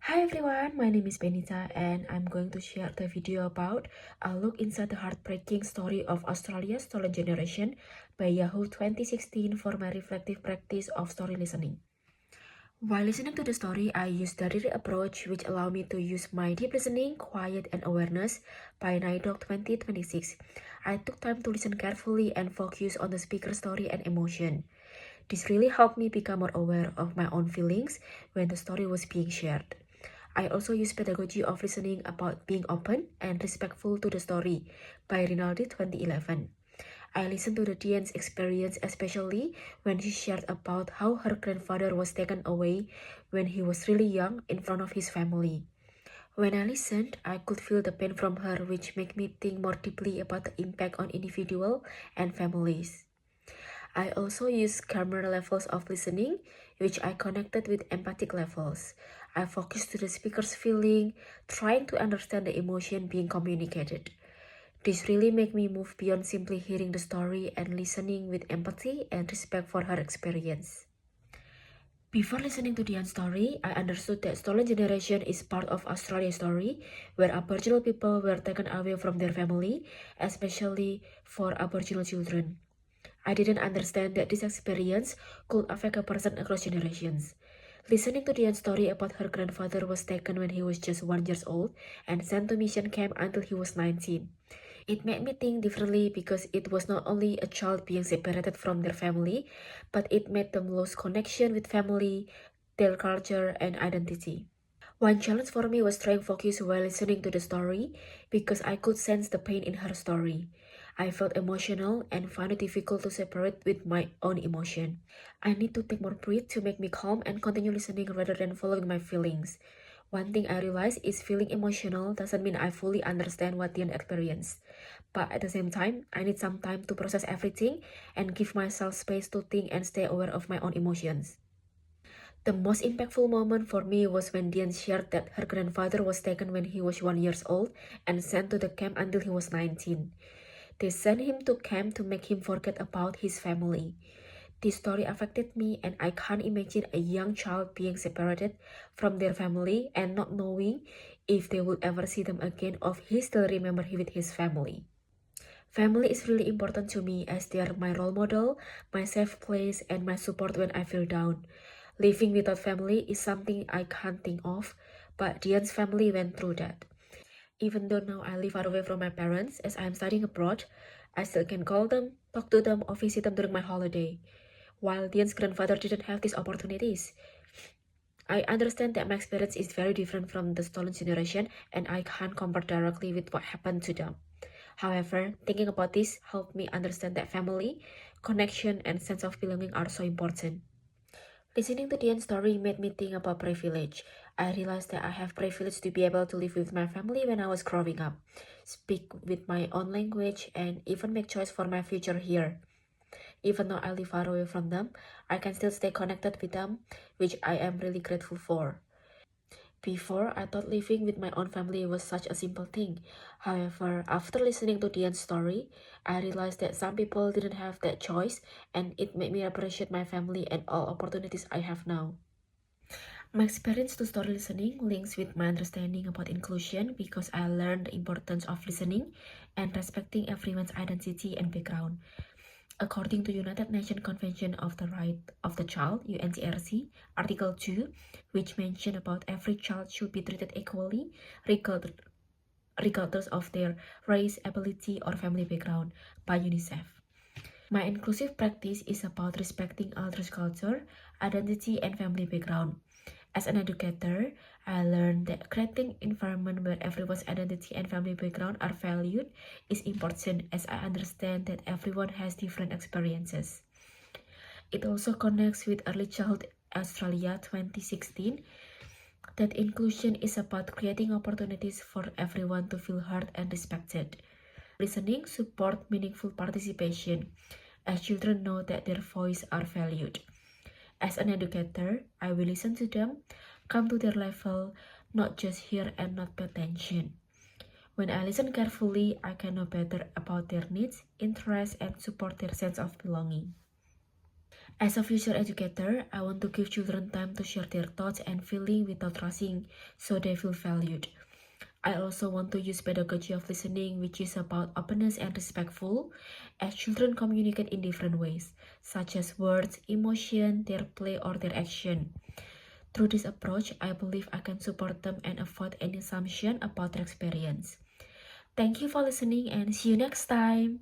Hi everyone, my name is Benita and I'm going to share the video about a look inside the heartbreaking story of Australia's stolen generation by Yahoo 2016 for my reflective practice of story listening. While listening to the story, I used the reader approach which allowed me to use my deep listening, quiet and awareness by Nightdog 2026. I took time to listen carefully and focus on the speaker's story and emotion. This really helped me become more aware of my own feelings when the story was being shared. I also use pedagogy of listening about being open and respectful to the story by Rinaldi 2011. I listened to the Diane's experience especially when she shared about how her grandfather was taken away when he was really young in front of his family. When I listened, I could feel the pain from her, which made me think more deeply about the impact on individuals and families. I also use camera levels of listening, which I connected with empathic levels. I focused to the speaker's feeling, trying to understand the emotion being communicated. This really made me move beyond simply hearing the story and listening with empathy and respect for her experience. Before listening to Diane's story, I understood that stolen generation is part of Australia's story, where Aboriginal people were taken away from their family, especially for Aboriginal children. I didn't understand that this experience could affect a person across generations. Listening to Diane's story about her grandfather was taken when he was just 1 year old and sent to mission camp until he was 19. It made me think differently because it was not only a child being separated from their family, but it made them lose connection with family, their culture, and identity. One challenge for me was trying focus while listening to the story because I could sense the pain in her story. I felt emotional and found it difficult to separate with my own emotion. I need to take more breath to make me calm and continue listening rather than following my feelings. One thing I realized is feeling emotional doesn't mean I fully understand what Diane experienced. But at the same time, I need some time to process everything and give myself space to think and stay aware of my own emotions. The most impactful moment for me was when Diane shared that her grandfather was taken when he was 1 year old and sent to the camp until he was 19. They sent him to camp to make him forget about his family. This story affected me, and I can't imagine a young child being separated from their family and not knowing if they would ever see them again or if he still remember with his family. Family is really important to me as they are my role model, my safe place, and my support when I feel down. Living without family is something I can't think of, but Diane's family went through that. Even though now I live far away from my parents as I am studying abroad, I still can call them, talk to them, or visit them during my holiday. While Diane's grandfather didn't have these opportunities, I understand that my experience is very different from the stolen generation and I can't compare directly with what happened to them. However, thinking about this helped me understand that family, connection, and sense of belonging are so important. Listening to Diane's story made me think about privilege. I realized that I have privilege to be able to live with my family when I was growing up, speak with my own language, and even make choice for my future here. Even though I live far away from them, I can still stay connected with them, which I am really grateful for. Before, I thought living with my own family was such a simple thing. However, after listening to Diane's story, I realized that some people didn't have that choice, and it made me appreciate my family and all opportunities I have now. My experience to story listening links with my understanding about inclusion because I learned the importance of listening and respecting everyone's identity and background. According to United Nations Convention of the Right of the Child, UNCRC, Article 2, which mention about every child should be treated equally, regardless of their race, ability, or family background, by UNICEF. My inclusive practice is about respecting others' culture, identity, and family background. As an educator, I learned that creating environment where everyone's identity and family background are valued is important as I understand that everyone has different experiences. It also connects with Early Childhood Australia 2016 that inclusion is about creating opportunities for everyone to feel heard and respected. Listening support meaningful participation as children know that their voices are valued. As an educator, I will listen to them, come to their level, not just hear and not pay attention. When I listen carefully, I can know better about their needs, interests, and support their sense of belonging. As a future educator, I want to give children time to share their thoughts and feelings without rushing, so they feel valued. I also want to use pedagogy of listening, which is about openness and respectful, as children communicate in different ways, such as words, emotion, their play, or their action. Through this approach, I believe I can support them and avoid any assumption about their experience. Thank you for listening and see you next time.